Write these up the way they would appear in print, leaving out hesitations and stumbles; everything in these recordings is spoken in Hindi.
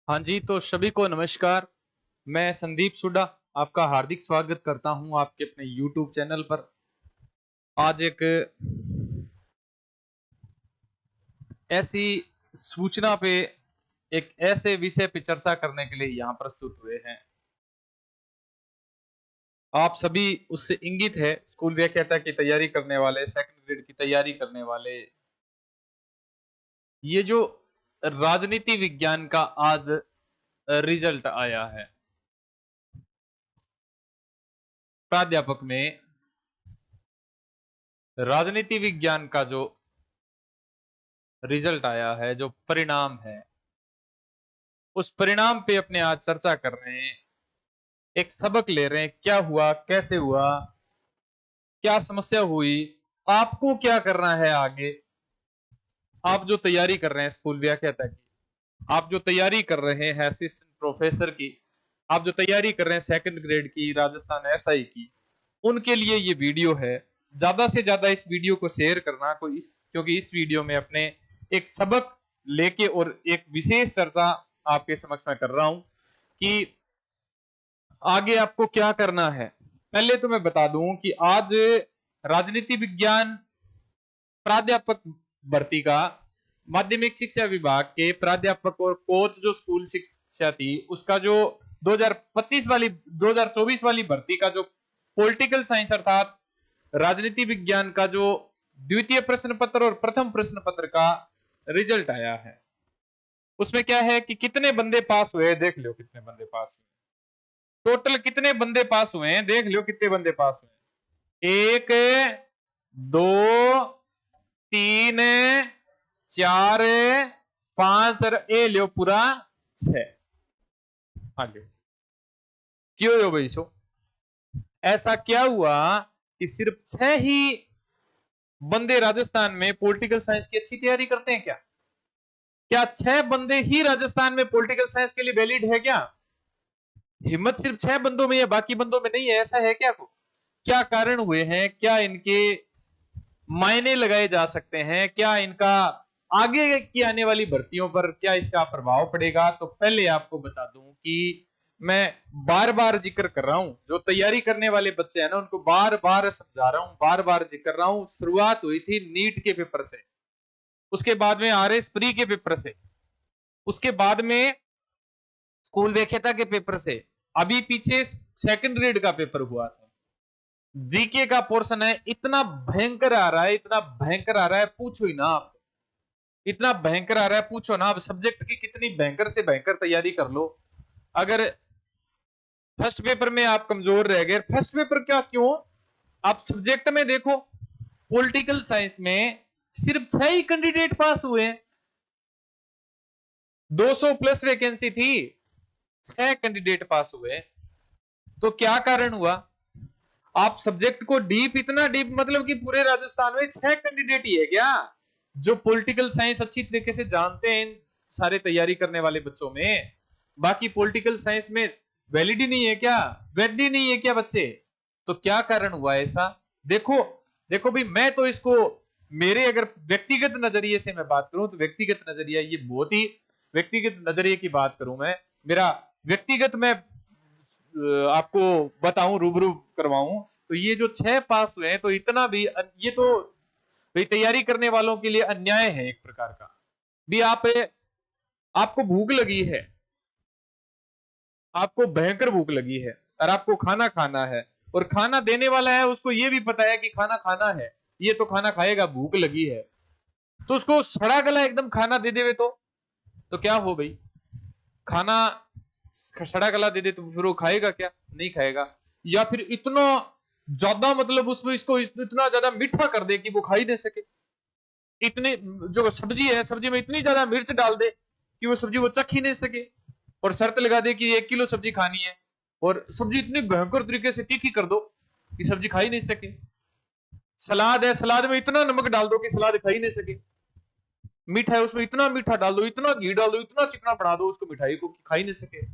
हाँ जी, तो सभी को नमस्कार। मैं संदीप सुडा आपका हार्दिक स्वागत करता हूं आपके अपने YouTube चैनल पर। आज एक ऐसी सूचना पे, एक ऐसे विषय पे चर्चा करने के लिए यहाँ प्रस्तुत हुए हैं। आप सभी उससे इंगित है, स्कूल व्याख्याता की तैयारी करने वाले, सेकंड ग्रेड की तैयारी करने वाले। ये जो राजनीति विज्ञान का आज रिजल्ट आया है, प्राध्यापक में राजनीति विज्ञान का जो रिजल्ट आया है, जो परिणाम है, उस परिणाम पे अपने आज चर्चा कर रहे हैं। एक सबक ले रहे हैं, क्या हुआ, कैसे हुआ, क्या समस्या हुई, आपको क्या करना है आगे। आप जो तैयारी कर रहे हैं स्कूल व्याख्याता की, आप जो तैयारी कर रहे हैं असिस्टेंट प्रोफेसर की, आप जो तैयारी कर रहे हैं सेकंड ग्रेड की, राजस्थान एसआई की, उनके लिए ये वीडियो है। ज्यादा से ज्यादा इस वीडियो को शेयर करना, क्योंकि इस वीडियो में अपने एक सबक लेके और एक विशेष चर्चा आपके समक्ष में कर रहा हूं कि आगे आपको क्या करना है। पहले तो मैं बता दूं कि आज राजनीति विज्ञान प्राध्यापक भर्ती का माध्यमिक शिक्षा विभाग के प्राध्यापक और कोच जो स्कूल शिक्षा थी, उसका जो 2025 वाली 2024 वाली भर्ती का जो पॉलिटिकल साइंस अर्थात राजनीति विज्ञान का जो द्वितीय प्रश्न पत्र और प्रथम प्रश्न पत्र का रिजल्ट आया है। उसमें क्या है कि कितने बंदे पास हुए, देख लो कितने बंदे पास हुए। टोटल कितने बंदे पास हुए हैं, देख लो कितने बंदे पास हुए। एक, दो, तीन, चार, पांच और ए लो पूरा 6। आगे क्यों हो भाई सो? ऐसा क्या हुआ कि सिर्फ 6 ही बंदे राजस्थान में पॉलिटिकल साइंस की अच्छी तैयारी करते हैं? क्या 6 बंदे ही राजस्थान में पॉलिटिकल साइंस के लिए वैलिड है क्या? हिम्मत सिर्फ 6 बंदों में या बाकी बंदों में नहीं है, ऐसा है क्या? क्या कारण हुए हैं, क्या इनके मायने लगाए जा सकते हैं, क्या इनका आगे की आने वाली भर्तियों पर क्या इसका प्रभाव पड़ेगा? तो पहले आपको बता दूं कि मैं बार बार जिक्र कर रहा हूं, जो तैयारी करने वाले बच्चे हैं ना, उनको बार बार समझा रहा हूं, बार बार जिक्र कर रहा हूं। शुरुआत हुई थी नीट के पेपर से, उसके बाद में आरएस प्री के पेपर से, उसके बाद में स्कूल व्याख्याता के पेपर से, अभी पीछे सेकंड ग्रेड का पेपर हुआ था। जीके का पोर्शन है, इतना भयंकर आ रहा है, इतना भयंकर आ रहा है, पूछो ही ना आप। इतना भयंकर आ रहा है, पूछो ना। अब सब्जेक्ट की कितनी भयंकर से भयंकर तैयारी कर लो, अगर फर्स्ट पेपर में आप कमजोर रह गए, फर्स्ट पेपर क्या क्यों, आप सब्जेक्ट में देखो, पॉलिटिकल साइंस में सिर्फ 6 ही कैंडिडेट पास हुए। 200 प्लस वैकेंसी थी, 6 कैंडिडेट पास हुए। तो क्या कारण हुआ? आप सब्जेक्ट को डीप, इतना डीप मतलब कि पूरे राजस्थान में 6 कैंडिडेट ही है क्या जो पॉलिटिकल साइंस अच्छी तरीके से जानते हैं, इन सारे तैयारी करने वाले बच्चों में? बाकी पॉलिटिकल साइंस में वैलिड ही नहीं है क्या, वैध ही नहीं है क्या बच्चे? तो क्या कारण हुआ ऐसा? देखो देखो भाई, मैं तो इसको, मेरे अगर व्यक्तिगत नजरिए से मैं बात करूं तो व्यक्तिगत नजरिया, ये बहुत ही व्यक्तिगत नजरिए की बात करूं मैं, मेरा व्यक्तिगत, मैं आपको बताऊं, रूबरू करवाऊं, तो ये जो 6 पास हुए हैं, तो इतना भी, ये तो भाई तैयारी करने वालों के लिए अन्याय है एक प्रकार का। भी आपको भूख लगी है, आपको भयंकर भूख लगी है, और आपको खाना खाना है, और खाना देने वाला है उसको ये भी पता है कि खाना खाना है, ये तो खाना खाएगा, भूख लगी है, तो उसको सड़ा गला एकदम खाना दे देवे तो क्या हो भाई? खाना सड़ा गला दे दे तो फिर वो खाएगा क्या? नहीं खाएगा। या फिर इतना ज्यादा, मतलब उसमें इसको इतना ज्यादा मीठा कर दे कि वो खा ही नहीं सके। इतनी जो सब्जी है, सब्जी में इतनी ज्यादा मिर्च डाल दे कि वो सब्जी वो चख ही नहीं सके, और शर्त लगा दे कि 1 किलो सब्जी खानी है, और सब्जी इतनी भयंकर तरीके से तीखी कर दो कि सब्जी खा ही नहीं सके। सलाद है, सलाद में इतना नमक डाल दो कि सलाद खा ही नहीं सके। मीठा है, उसमें इतना मीठा डाल दो, इतना घी डाल दो, इतना चिकना बना दो उसको, मिठाई को, खा ही नहीं सके।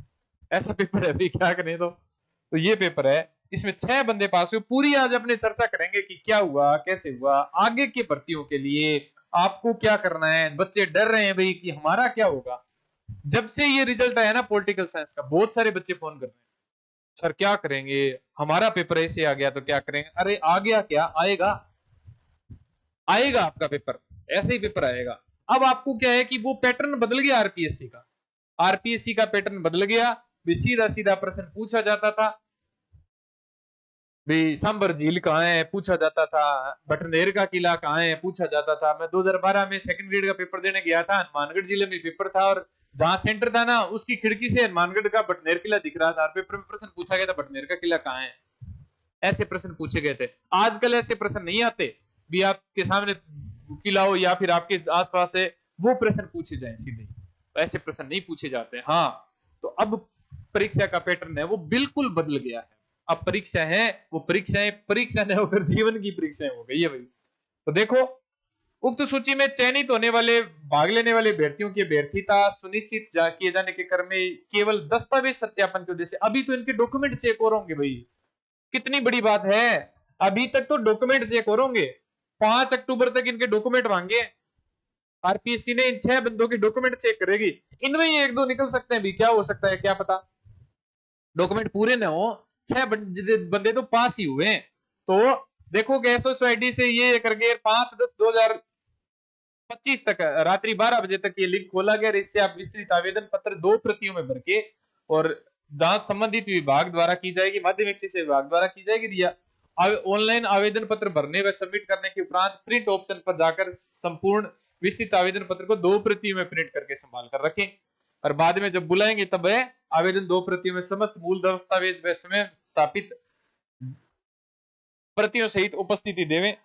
ऐसा पेपर है, अभी क्या करें। तो ये पेपर है, इसमें 6 बंदे पास हुए। पूरी आज अपने चर्चा करेंगे कि क्या हुआ, कैसे हुआ, आगे की भर्तियों के लिए आपको क्या करना है। बच्चे डर रहे हैं भाई कि हमारा क्या होगा, जब से ये रिजल्ट आया ना पॉलिटिकल साइंस का, बहुत सारे बच्चे फोन कर रहे हैं, सर क्या करेंगे, हमारा पेपर ऐसे आ गया तो क्या करेंगे। अरे आ गया क्या, आएगा, आएगा आपका पेपर, ऐसे ही पेपर आएगा। अब आपको क्या है कि वो पैटर्न बदल गया आरपीएससी का, आरपीएससी का पैटर्न बदल गया। भी सीधा सीधा प्रश्न पूछा जाता था, भी सांबर झील कहाँ है पूछा जाता था, बटनेर का किला कहाँ है पूछा जाता था। मैं 2012 में सेकंड ग्रेड का पेपर देने गया था, हनुमानगढ़ जिले में पेपर था, और जहां सेंटर था ना उसकी खिड़की से हनुमानगढ़ का बटनेर किला दिख रहा था, और पेपर में प्रश्न पूछा गया था बटनेर का किला कहाँ है। ऐसे प्रश्न पूछे गए थे। आजकल ऐसे प्रश्न नहीं आते, भी आपके सामने किला हो या फिर आपके आसपास है वो प्रश्न पूछे जाए सीधे, ऐसे प्रश्न नहीं पूछे जाते। हाँ, तो अब परीक्षा का पैटर्न है वो बिल्कुल बदल गया है। अब परीक्षा है वो परीक्षाएं परीक्षा नहीं होकर जीवन की परीक्षाएं हो गई है भाई। तो देखो, उक्त सूची में चयनित होने वाले भाग लेने वाले अभ्यर्थियों की अभ्यर्थिता सुनिश्चित किए जाने के क्रम में केवल दस्तावेज सत्यापन के उद्देश्य, अभी तो इनके डॉक्यूमेंट चेक और होंगे भाई, कितनी बड़ी बात है। अभी तक तो डॉक्यूमेंट चेक और होंगे, 5 अक्टूबर तक इनके डॉक्यूमेंट मांगे, आरपीएससी ने इन 6 बंदों के डॉक्यूमेंट चेक करेगी। इनमें ही एक दो निकल सकते हैं भी, क्या हो सकता है क्या पता, डॉक्यूमेंट पूरे ना हो। 6 बंदे तो पास ही हुए। तो देखो गैसो सोसाइटी से ये करके 5/10/2025 तक रात्रि 12 बजे तक ये लिंक खोला गया। इससे आप विस्तृत आवेदन पत्र 2 प्रतियों में भर के, और जांच संबंधित विभाग द्वारा की जाएगी, माध्यमिक शिक्षा विभाग द्वारा की जाएगी। ऑनलाइन आवेदन पत्र भरने व सबमिट करने के उपरांत प्रिंट ऑप्शन पर जाकर संपूर्ण विस्तृत आवेदन पत्र को 2 प्रतियों में प्रिंट करके संभाल कर रखें, और बाद में जब बुलाएंगे तब आवेदन 2 प्रतियों में समस्त मूल दस्तावेज व समय स्थापित प्रतियों सहित उपस्थिति देवें।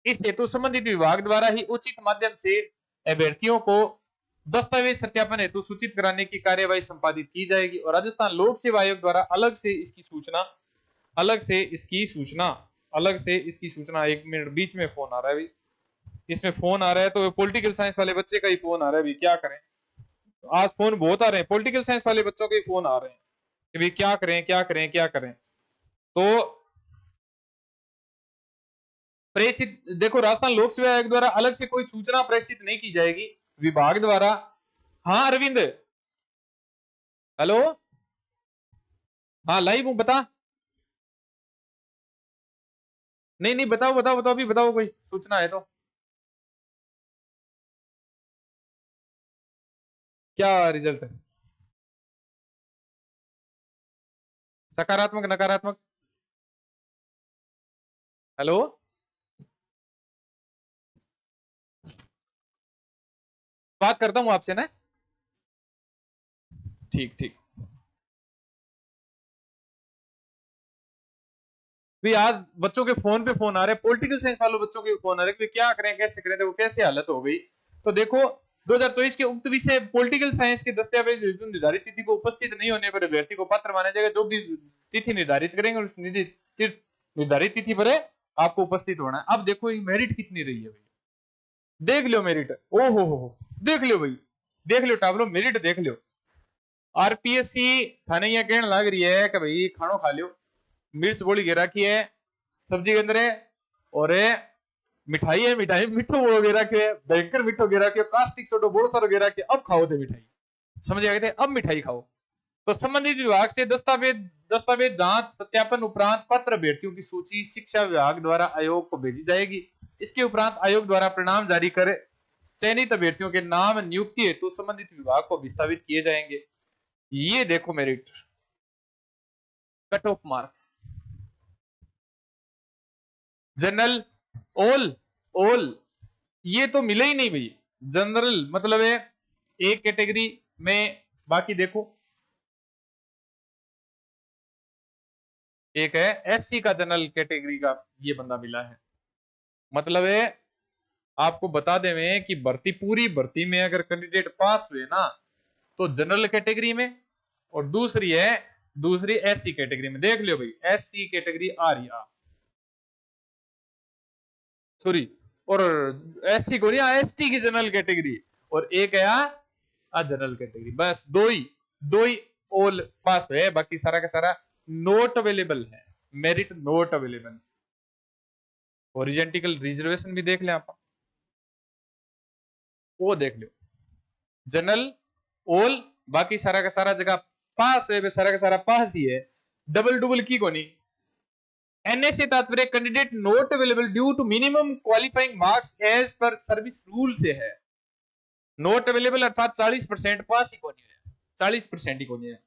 इस हेतु संबंधित विभाग द्वारा ही उचित माध्यम से अभ्यर्थियों को दस्तावेज सत्यापन हेतु सूचित कराने की कार्यवाही संपादित की जाएगी। और राजस्थान लोक सेवा आयोग द्वारा अलग से इसकी सूचना, एक मिनट बीच में फोन आ रहा है भाई, इसमें फोन आ रहा है तो पॉलिटिकल साइंस वाले बच्चे का ही फोन आ रहा है भाई, क्या करें। तो आज फोन बहुत आ रहे हैं, पॉलिटिकल साइंस वाले बच्चों के फोन आ रहे हैं कि भाई क्या करें क्या करें क्या करें। तो प्रेषित, देखो राजस्थान लोक सेवा आयोग द्वारा अलग से कोई सूचना प्रेषित नहीं की जाएगी, विभाग द्वारा। हाँ अरविंद, हेलो, हाँ लाइव हूं, बता। नहीं नहीं, बताओ बताओ बताओ, अभी बताओ, कोई सूचना है तो। क्या रिजल्ट है, सकारात्मक नकारात्मक? हेलो, बात करता हूं आपसे ना। ठीक ठीक। भी आज बच्चों के फोन पे फोन आ रहे हैं, पॉलिटिकल साइंस वालों बच्चों के फोन आ रहे हैं कि क्या करें कैसे करें, देखो कैसे हालत हो गई। तो देखो 2024 के उक्त विषय पॉलिटिकल साइंस के दस्तावेज निर्धारित तिथि को उपस्थित नहीं होने पर अभ्यर्थी को पात्र माना जाएगा। जो भी तिथि निर्धारित करेंगे उस निर्धारित तिथि पर आपको उपस्थित होना है। अब देखो ये मेरिट कितनी रही है भाई, देख लो मेरिट, ओ हो, देख लो भाई, देख लो टाबलो मेरिट देख लो। आरपीएससी थाने यह कहने लग रही है कि भाई खानो खा लियो, मिर्च बोली गिरा की है सब्जी के अंदर है, और मिठाई है, मिठाई मिठो बोलो गिरा के, भयंकर मिठो गिरा के, प्लास्टिक सोडो बोलो सारो गिरा के, अब खाओ थे मिठाई, समझ आ गए थे, अब मिठाई खाओ। तो संबंधित विभाग से दस्तावेज दस्तावेज जांच सत्यापन उपरांत पत्र अभ्यर्थियों की सूची शिक्षा विभाग द्वारा आयोग को भेजी जाएगी। इसके उपरांत आयोग द्वारा परिणाम जारी कर चयनित अभ्यर्थियों के नाम नियुक्ति हेतु संबंधित विभाग को विस्थापित किए जाएंगे। ये देखो merit, cut off marks, general, all, all, ये तो मिले ही नहीं भाई। जनरल मतलब है एक कैटेगरी में, बाकी देखो एक है एससी का जनरल कैटेगरी का ये बंदा मिला है। मतलब है आपको बता दें कि भर्ती पूरी भर्ती में अगर कैंडिडेट पास हुए ना तो जनरल कैटेगरी में, और दूसरी एससी कैटेगरी में, देख लियो भाई एससी कैटेगरी आ रही आ, सॉरी, और एससी को नहीं, एसटी की जनरल कैटेगरी, और एक है जनरल कैटेगरी, बस दो ही ऑल पास हुए, बाकी सारा का सारा नोट अवेलेबल है, मेरिट नोट अवेलेबल। ओरिजेंटिकल रिजर्वेशन भी देख लें आप, वो देख लो। जनरल, ऑल, बाकी सारा का सारा जगह पास है, सारा का सारा पास ही है, डबल डुबल की कोनी। एनए से तात्पर्य candidate not available due to minimum qualifying marks as per service rule से है। नॉट अवेलेबल अर्थात 40% पास ही कोनी है, 40% ही कोनी है।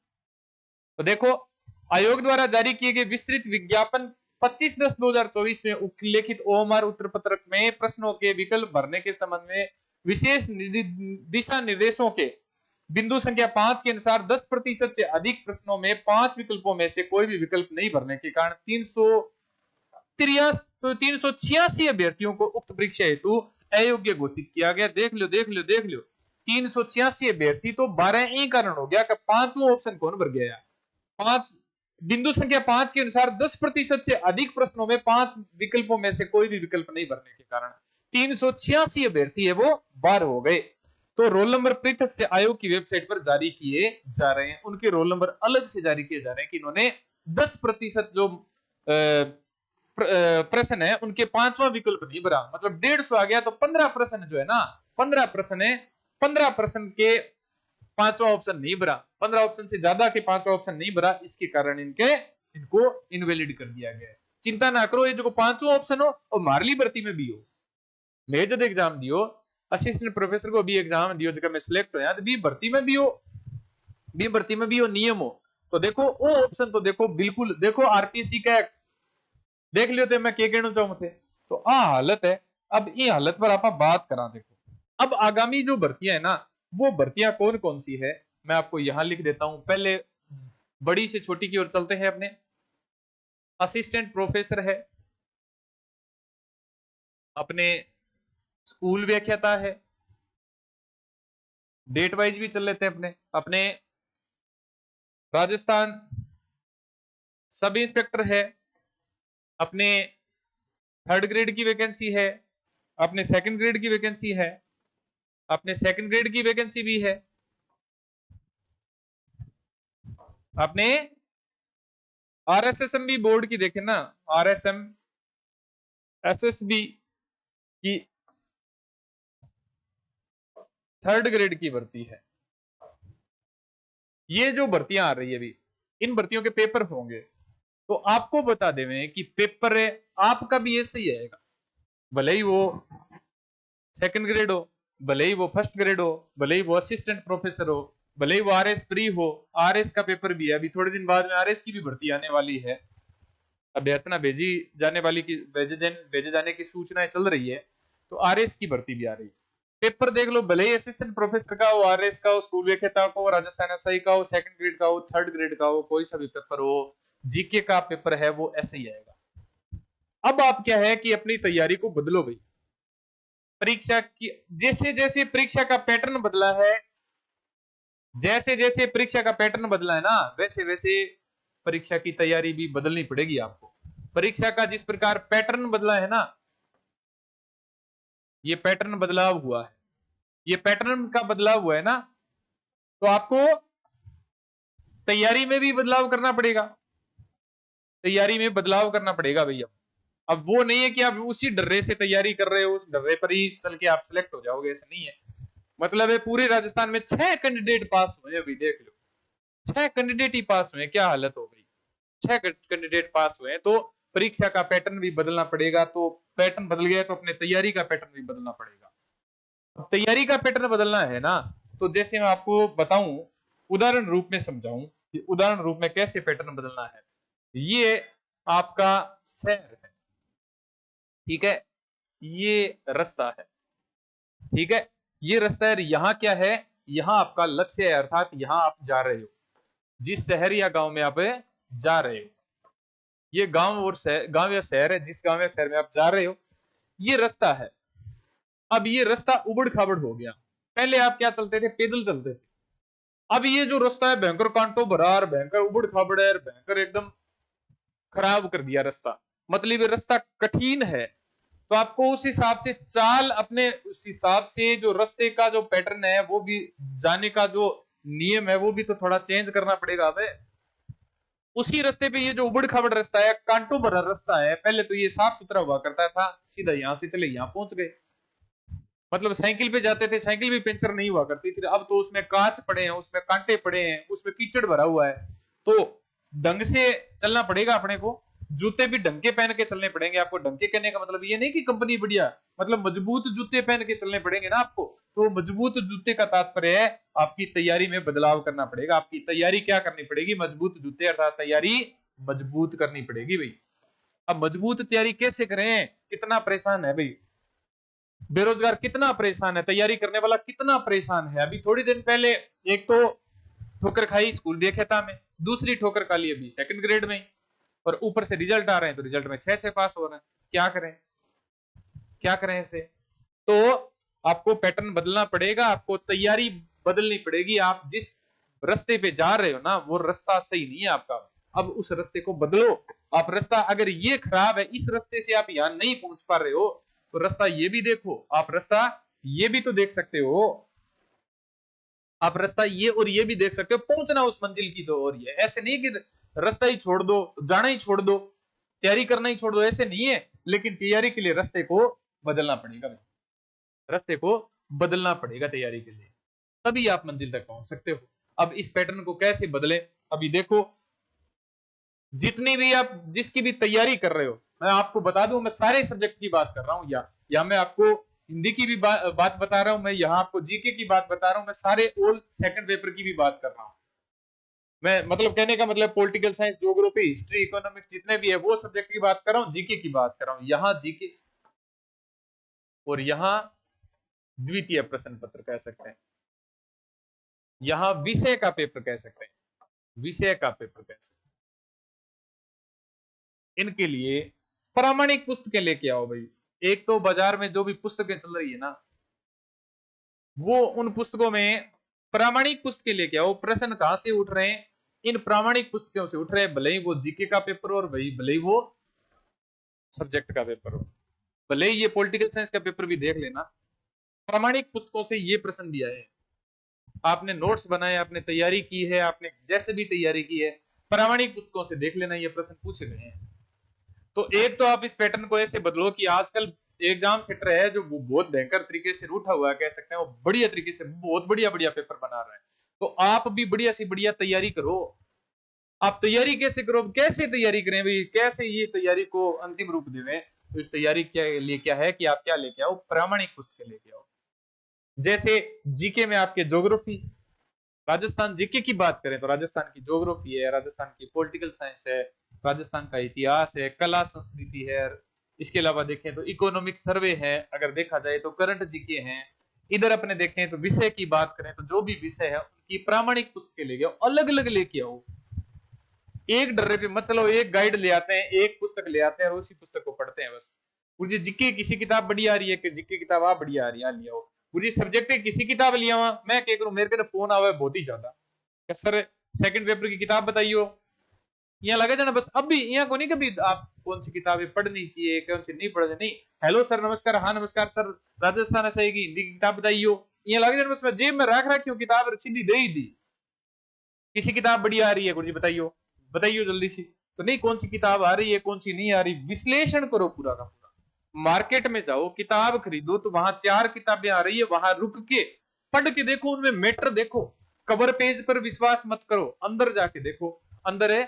तो देखो आयोग द्वारा जारी किए गए विस्तृत विज्ञापन 25/10/2024 में उल्लेखित ओएमआर उत्तर पत्रक में प्रश्नों के विकल्प भरने के संबंध में विशेष दिशा निर्देशों के बिंदु संख्या 5 के अनुसार 10% से अधिक प्रश्नों में 5 विकल्पों में से कोई भी विकल्प नहीं भरने के कारण 386 अभ्यर्थियों को उक्त परीक्षा हेतु अयोग्य घोषित किया गया। देख लो 386 अभ्यर्थी, तो 12 ही कारण हो गया कि पांचवा ऑप्शन कौन भर गया। पांच बिंदु संख्या 5 के अनुसार 10% से अधिक प्रश्नों में 5 विकल्पों में से कोई भी विकल्प नहीं भरने के कारण 386 अभ्यर्थी है वो 12 हो गए। तो रोल नंबर पृथक से आयोग की वेबसाइट पर जारी किए जा रहे हैं, उनके रोल नंबर अलग से जारी किए जा रहे हैं कि इन्होंने 10% जो प्रश्न है उनके 5वां विकल्प नहीं भरा, मतलब 150 आ गया तो 15 प्रश्न जो है ना, 15 प्रश्न है, 15 प्रश्न के 5वां ऑप्शन नहीं भरा, 15 ऑप्शन से ज्यादा के 5वां ऑप्शन नहीं भरा, इसके कारण इनको इनवैलिड कर दिया गया है। चिंता ना करो, ये जो 5वां ऑप्शन हो और मारली भर्ती में भी हो, मेजर एग्जाम दियो, असिस्टेंट प्रोफेसर को भी एग्जाम दियो, जगह में सिलेक्ट हो तो बी भर्ती में भी हो, बी भर्ती में भी हो, नियम हो, तो देखो वो ऑप्शन तो देखो बिल्कुल, देखो आरपीएससी का देख लियो तो मैं क्या कहना चाहूं थे। तो आ हालत है। अब ये हालत पर आप बात करा, देखो अब आगामी जो भर्तियां है ना, वो भर्तियां कौन कौन सी है मैं आपको यहां लिख देता हूं। पहले बड़ी से छोटी की ओर चलते हैं। अपने असिस्टेंट प्रोफेसर है, अपने स्कूल व्याख्याता है, डेट वाइज भी चल लेते हैं। अपने अपने राजस्थान सब इंस्पेक्टर है, अपने 3rd ग्रेड की वैकेंसी है, अपने 2nd ग्रेड की वैकेंसी है, अपने 2nd ग्रेड की वैकेंसी भी है, अपने आरएसएसएमबी बोर्ड की देखें ना, आरएसएम एसएसबी की 3rd ग्रेड की भर्ती है। ये जो भर्तियां आ रही है अभी, इन भर्तियों के पेपर होंगे, तो आपको बता देवे कि पेपर आपका भी ऐसे ही आएगा, भले ही वो 2nd ग्रेड हो, भले ही वो 1st ग्रेड हो, भले ही वो असिस्टेंट प्रोफेसर हो, भले ही वो आरएस प्री हो, आरएस का पेपर भी है। अभी थोड़े दिन बाद में आरएस की भी भर्ती आने वाली है, अभ्यर्थना भेजी जाने वाली की भेजे जाने की सूचनाएं चल रही है, तो आरएस की भर्ती भी आ रही है। पेपर देख लो, भले ही असिस्टेंट प्रोफेसर का हो, आरएस का हो, स्कूल व्याख्याता का हो, राजस्थान एसआई का हो, 2nd ग्रेड का हो, 3rd ग्रेड का हो, कोई सा भी पेपर हो, जीके का पेपर है वो ऐसे ही आएगा। अब आप क्या है कि अपनी तैयारी को बदलो भाई। परीक्षा की जैसे जैसे परीक्षा का पैटर्न बदला है, जैसे जैसे परीक्षा का पैटर्न बदला है ना, वैसे वैसे परीक्षा की तैयारी भी बदलनी पड़ेगी आपको। परीक्षा का जिस प्रकार पैटर्न बदला है ना, ये पैटर्न बदलाव हुआ है, ये पैटर्न का बदलाव हुआ है ना, तो आपको तैयारी में भी बदलाव करना पड़ेगा, तैयारी में बदलाव करना पड़ेगा भैया। अब वो नहीं है कि आप उसी डर्रे से तैयारी कर रहे हो, उस डर्रे पर ही चल के आप सिलेक्ट हो जाओगे, ऐसा नहीं है। मतलब है पूरे राजस्थान में 6 कैंडिडेट पास हुए, अभी देख लो 6 कैंडिडेट ही पास हुए, क्या हालत हो गई। 6 कैंडिडेट पास हुए, तो परीक्षा का पैटर्न भी बदलना पड़ेगा। तो पैटर्न बदल गया तो अपने तैयारी का पैटर्न भी बदलना पड़ेगा। तैयारी का पैटर्न बदलना है ना, तो जैसे मैं आपको बताऊं, उदाहरण रूप में समझाऊं कि उदाहरण रूप में कैसे पैटर्न बदलना है। ये आपका शहर है, ठीक है, ये रास्ता है, ठीक है, ये रास्ता है। यहाँ क्या है, यहाँ आपका लक्ष्य है, अर्थात यहाँ आप जा रहे हो, जिस शहर या गांव में आप जा रहे हो, ये गांव और गांव या शहर है, जिस गांव या शहर में आप जा रहे हो, ये रास्ता है। अब ये रास्ता उबड़ खाबड़ हो गया। पहले आप क्या चलते थे, पैदल चलते थे। अब ये जो रास्ता है भयंकर कांटो भरा, भयंकर उबड़ खाबड़ है, भयंकर एकदम खराब कर दिया रास्ता, मतलब ये रास्ता कठिन है। तो आपको उस हिसाब से चाल, अपने उस हिसाब से जो रास्ते का जो पैटर्न है, वो भी जाने का जो नियम है वो भी तो थोड़ा चेंज करना पड़ेगा। अब उसी रास्ते पे ये जो उबड़ खाबड़ रास्ता है, कांटो भरा रास्ता है, पहले तो ये साफ सुथरा हुआ करता था, सीधा यहां से चले यहां पहुंच गए। मतलब साइकिल पे जाते थे, साइकिल भी पंचर नहीं हुआ करती थी, अब तो उसमें कांच पड़े हैं, उसमें कांटे पड़े हैं, उसमें कीचड़ भरा हुआ है। तो ढंग से चलना पड़ेगा अपने को, जूते भी ढंग के पहन के चलने पड़ेंगे आपको। ढंग के कहने का मतलब ये नहीं कि कंपनी बढ़िया, मतलब मजबूत जूते पहन के चलने पड़ेंगे ना आपको। तो मजबूत जूते का तात्पर्य है आपकी तैयारी में बदलाव करना पड़ेगा। आपकी तैयारी क्या करनी पड़ेगी? मजबूत जूते, अर्थात तैयारी मजबूत करनी पड़ेगी भाई। अब मजबूत तैयारी कैसे करें? कितना परेशान है भाई, बेरोजगार कितना परेशान है, तैयारी करने वाला कितना परेशान है। अभी थोड़ी दिन पहले एक तो ठोकर खाई स्कूल देखेता में, दूसरी ठोकर खा ली अभी सेकंड ग्रेड में, और ऊपर से रिजल्ट आ रहे हैं तो रिजल्ट में 6 पास हो रहे हैं। क्या करें, क्या करें इसे? तो आपको पैटर्न बदलना पड़ेगा, आपको तैयारी बदलनी पड़ेगी। आप जिस रास्ते पे जा रहे हो ना, वो रास्ता सही नहीं है आपका, अब उस रास्ते को बदलो। आप रास्ता अगर ये खराब है, इस रास्ते से आप यहां नहीं पहुंच पा रहे हो, तो रास्ता ये भी देखो। आप रास्ता ये भी तो देख सकते हो, आप रास्ता ये और ये भी देख सकते हो, पहुंचना उस मंजिल की तो। और ये ऐसे नहीं कि रास्ता ही छोड़ दो, जाना ही छोड़ दो, तैयारी करना ही छोड़ दो, ऐसे नहीं है। लेकिन तैयारी के लिए रास्ते को बदलना पड़ेगा, रास्ते को बदलना पड़ेगा तैयारी के लिए, तभी आप मंजिल तक पहुंच सकते हो। अब इस पैटर्न को कैसे बदले? अभी देखो, जितनी भी आप जिसकी भी तैयारी कर रहे हो, मैं आपको बता दूं, मैं सारे सब्जेक्ट की बात कर रहा हूं, या मैं आपको हिंदी की भी बात बता रहा हूं, मैं यहाँ आपको जीके की बात बता रहा हूं, मैं सारे ऑल सेकंड पेपर की भी बात कर रहा हूं। मैं मतलब कहने का मतलब political science, geography, history, economics जितने भी है वो सब्जेक्ट की बात कर रहा हूँ, जीके की बात कर रहा हूँ। यहाँ जीके और यहाँ द्वितीय प्रश्न पत्र कह सकते हैं, यहाँ विषय का पेपर कह सकते हैं, विषय का पेपर कह सकते हैं। इनके लिए प्रामाणिक पुस्तकें लेके आओ भाई। एक तो बाजार में जो भी पुस्तकें चल रही है ना, वो उन पुस्तकों में प्रामाणिक पुस्तकें लेके आओ। प्रश्न कहां से उठ रहे हैं? इन प्रामाणिक पुस्तकों से उठ रहे हैं, भले ही वो जीके का पेपर हो और भले ही वो सब्जेक्ट का पेपर हो, भले ही ये पॉलिटिकल साइंस का पेपर भी देख लेना, प्रामाणिक पुस्तकों से ये प्रश्न भी आए हैं। आपने नोट्स बनाए, आपने तैयारी की है, आपने जैसे भी तैयारी की है, प्रामाणिक पुस्तकों से देख लेना, ये प्रश्न पूछे गए हैं। तो एक तो आप इस पैटर्न को ऐसे बदलो कि आजकल एग्जाम सेटर है जो बहुत भयंकर तरीके से रूठा हुआ है, कह सकते हैं, वो बढ़िया तरीके से बहुत बढ़िया बढ़िया पेपर बना रहा है। तो आप भी बढ़िया सी बढ़िया तैयारी करो। आप तैयारी कैसे करो, कैसे तैयारी करें भाई, कैसे ये तैयारी को अंतिम रूप देवें? तो इस तैयारी के लिए क्या है कि आप क्या लेके आओ? प्रामाणिक पुस्तकें लेके आओ। जैसे जीके में आपके ज्योग्राफी, राजस्थान जीके की बात करें तो राजस्थान की ज्योग्राफी है, राजस्थान की पॉलिटिकल साइंस है, राजस्थान का इतिहास है, कला संस्कृति है। इसके अलावा देखें तो इकोनॉमिक सर्वे है, अगर देखा जाए तो करंट जीके हैं। इधर अपने देखें तो विषय की बात करें तो जो भी विषय है उनकी प्रामाणिक पुस्तकें लेके आओ, अलग अलग लेके आओ। एक डर्रे पे मत चलो, एक गाइड ले आते हैं, एक पुस्तक ले आते हैं और उसी पुस्तक को पढ़ते हैं बस। मुझे जीके किसी किताब बढ़िया आ रही है कि जीके किताब आप बढ़िया आ रही है, लिया हो। मुझे सब्जेक्ट किसी किताब लिया हुआ, मैं क्या करूं, मेरे को फोन आवा है बहुत ही ज्यादा, सर सेकंड पेपर की किताब बताइयो, यहाँ लगा जाना बस। अब भी यहाँ को नहीं कभी आप कौन सी किताबें पढ़नी चाहिए, कौन सी नहीं पढ़नी, नहीं, हेलो सर नमस्कार, हाँ नमस्कार सर, राजस्थान ऐसा है कि हिंदी की किताब बताइयो, यहाँ लगा जाना बस। मैं जेब में रख रखी हूँ किताब, सीधी दे ही दी, किसी किताब बढ़िया आ रही है गुरुजी बताइयो, बताइयो जल्दी सी। तो नहीं, कौन सी किताब आ रही है, कौन सी नहीं आ रही, विश्लेषण करो पूरा का पूरा। मार्केट में जाओ, किताब खरीदो, तो वहां 4 किताबें आ रही है, वहां रुक के पढ़ के देखो, उनमें मैटर देखो। कवर पेज पर विश्वास मत करो, अंदर जाके देखो, अंदर है,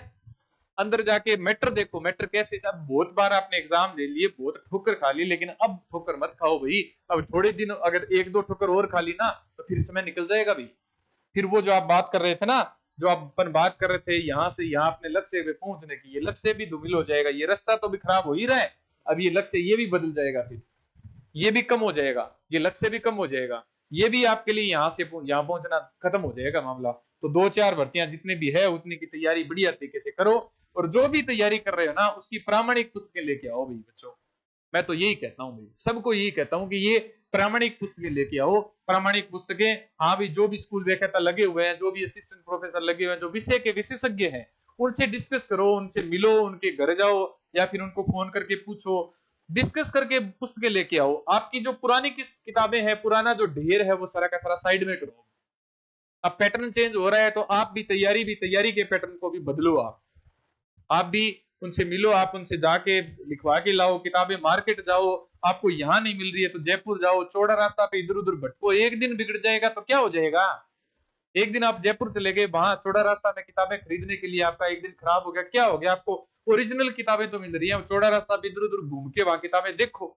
अंदर जाके मैटर देखो, मैटर कैसे। सब बहुत बार आपने एग्जाम दे लिए, बहुत ठोकर खा ली, लेकिन अब ठोकर मत खाओ भाई। अब थोड़े दिन अगर 1-2 ठोकर और खा ली ना, तो फिर समय निकल जाएगा भाई। फिर वो जो आप बात कर रहे थे ना, जो आप अपन बात कर रहे थे यहां से यहां अपने लक्ष्य पे पहुंचने की, ये लक्ष्य भी धूमिल हो जाएगा। ये रास्ता तो भी खराब हो ही रहा है, अब ये लक्ष्य ये भी बदल जाएगा, फिर ये भी कम हो जाएगा, ये लक्ष्य भी कम हो जाएगा, ये भी आपके लिए यहाँ से यहाँ पहुंचना खत्म हो जाएगा मामला। तो 2-4 भर्तियां जितने भी है उतनी की तैयारी बढ़िया तरीके से करो, और जो भी तैयारी कर रहे हो ना उसकी प्रामाणिक पुस्तकें लेके आओ भाई बच्चों। मैं तो यही कहता हूँ भाई, सबको यही कहता हूँ कि ये प्रामाणिक पुस्तकें लेके आओ, प्रामाणिक पुस्तकें। हाँ भाई, जो भी स्कूल व्याख्याता लगे हुए हैं, जो भी असिस्टेंट प्रोफेसर लगे हुए हैं, जो विषय के विशेषज्ञ हैं, उनसे डिस्कस करो, उनसे मिलो, उनके घर जाओ, या फिर उनको फोन करके पूछो, डिस्कस करके पुस्तकें लेके आओ। आपकी जो पुरानी किताबें हैं, पुराना जो ढेर है, वो सारा का सारा साइड में करो। अब पैटर्न चेंज हो रहा है, तो आप भी तैयारी के पैटर्न को भी बदलो। आप भी उनसे मिलो, आप उनसे जाके लिखवा के लाओ किताबें, मार्केट जाओ, आपको यहाँ नहीं मिल रही है तो जयपुर जाओ, चौड़ा रास्ता पे इधर उधर भटको, एक दिन बिगड़ जाएगा तो क्या हो जाएगा। एक दिन आप जयपुर चले गए, वहां चौड़ा रास्ता में किताबें खरीदने के लिए आपका एक दिन खराब हो गया, क्या हो गया, आपको ओरिजिनल किताबें तो मिल रही है, चौड़ा रास्ता पे इधर उधर घूम के वहां किताबें देखो,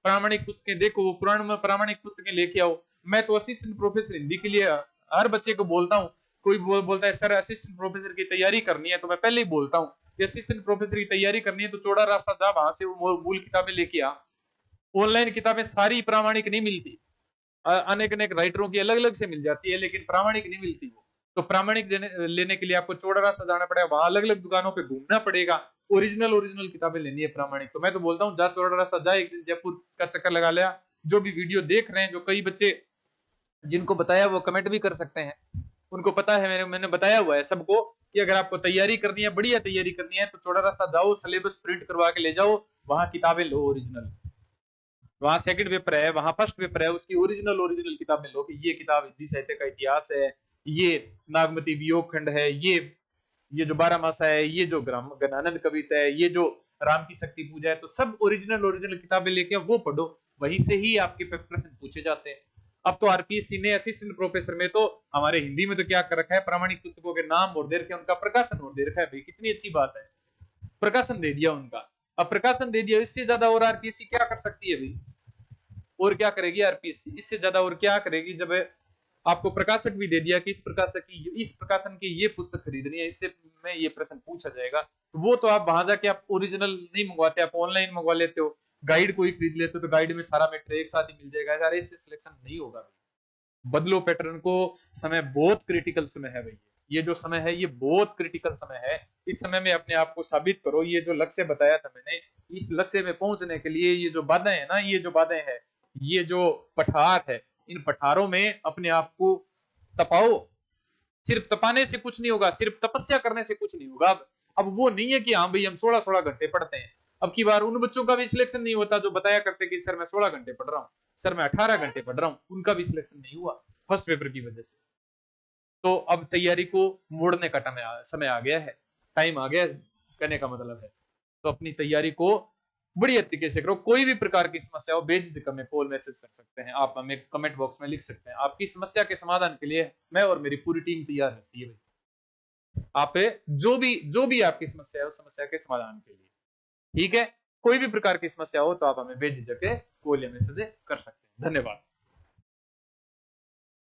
प्रामाणिक पुस्तकें देखो, पुराण में प्रामाणिक पुस्तकें लेके आओ। मैं तो असिस्टेंट प्रोफेसर हिंदी के लिए हर बच्चे को बोलता हूँ, कोई बोलता है सर असिस्टेंट प्रोफेसर की तैयारी करनी है, तो मैं पहले ही बोलता हूँ कि असिस्टेंट प्रोफेसर की तैयारी करनी है तो चौड़ा रास्ता जा, वहां से मूल किताबें लेके आ। ऑनलाइन किताबें सारी प्रामाणिक नहीं मिलती, अनेक अनेक राइटरों की अलग अलग से मिल जाती है, लेकिन प्रामाणिक नहीं मिलती वो। तो प्रामाणिक लेने के लिए आपको चौड़ा रास्ता जाना पड़ेगा, वहां अलग अलग दुकानों पे घूमना पड़ेगा, ओरिजिनल ओरिजिनल किताबें लेनी है प्रामाणिक। तो मैं तो बोलता हूँ जा चौड़ा रास्ता जा, एक दिन जयपुर का चक्कर लगा लिया। जो भी वीडियो देख रहे हैं, जो कई बच्चे जिनको बताया वो कमेंट भी कर सकते हैं, उनको पता है, मैंने बताया हुआ है सबको कि अगर आपको तैयारी करनी है, बढ़िया तैयारी करनी है, तो चौड़ा रास्ता जाओ, सिलेबस प्रिंट करवा के ले जाओ, वहां किताबें लो ओरिजिनल, वहां सेकंड पेपर है, वहां फर्स्ट पेपर है, उसकी ओरिजिनल ओरिजिनल किताबें लो कि ये किताब हिंदी साहित्य का इतिहास है, ये नागमती वियोग खंड है, ये जो 12 मासा है, ये जो गणानंद कविता है, ये जो राम की शक्ति पूजा है, तो सब ओरिजिनल ओरिजिनल किताबें लेके वो पढ़ो, वहीं से ही आपके प्रश्न पूछे जाते हैं। अब तो आरपीएससी ने असिस्टेंट प्रोफेसर में तो हमारे हिंदी में तो क्या कर रखा है, प्रामाणिक पुस्तकों के नाम और दे रखे, उनका प्रकाशन और दे रखा है, भाई कितनी अच्छी बात है, प्रकाशन दे दिया उनका। अब प्रकाशन दे दिया, इससे ज्यादा और आरपीएससी क्या कर सकती है भाई, और क्या करेगी आरपीएससी, इससे ज्यादा और क्या करेगी, जब आपको प्रकाशक भी दे दिया कि इस प्रकाशन की ये पुस्तक खरीदनी है, इससे में ये प्रश्न पूछा जाएगा, तो वो तो आप वहां जाके आप ओरिजिनल नहीं मंगवाते, आप ऑनलाइन मंगवा लेते हो, गाइड कोई खरीद लेते हो, तो गाइड में सारा मैटर एक साथ ही मिल जाएगा यार, इससे सिलेक्शन नहीं होगा। बदलो पैटर्न को, समय बहुत क्रिटिकल समय है भाई, ये जो समय है ये बहुत क्रिटिकल समय है, इस समय में अपने आप को साबित करो, ये जो लक्ष्य बताया था मैंने, इस लक्ष्य में पहुंचने के लिए ये जो बाधाएं है ना, ये जो बाधाएं है, ये जो पठार है, इन पठारों में अपने आप को तपाओ। सिर्फ तपाने से कुछ नहीं होगा, सिर्फ तपस्या करने से कुछ नहीं होगा। अब वो नहीं है कि हाँ भाई हम 16-16 घंटे पढ़ते हैं, अब की बार उन बच्चों का भी सिलेक्शन नहीं होता जो बताया करते कि सर मैं 16 घंटे पढ़ रहा हूँ, सर मैं 18 घंटे पढ़ रहा हूँ, उनका भी सिलेक्शन नहीं हुआ फर्स्ट पेपर की वजह से। तो अब तैयारी को मोड़ने का समय आ गया है, टाइम आ गया कहने का मतलब है। तो अपनी तैयारी को बढ़िया तरीके से करो, कोई भी प्रकार की समस्या हो बेझिझक हमें कॉल मैसेज कर सकते हैं, आप हमें कमेंट बॉक्स में लिख सकते हैं, आपकी समस्या के समाधान के लिए मैं और मेरी पूरी टीम तैयार रहती है भाई। आप जो भी आपकी समस्या है उस समस्या के समाधान के लिए, ठीक है, कोई भी प्रकार की समस्या हो तो आप हमें बेझिझक कॉल या मैसेज कर सकते हैं। धन्यवाद।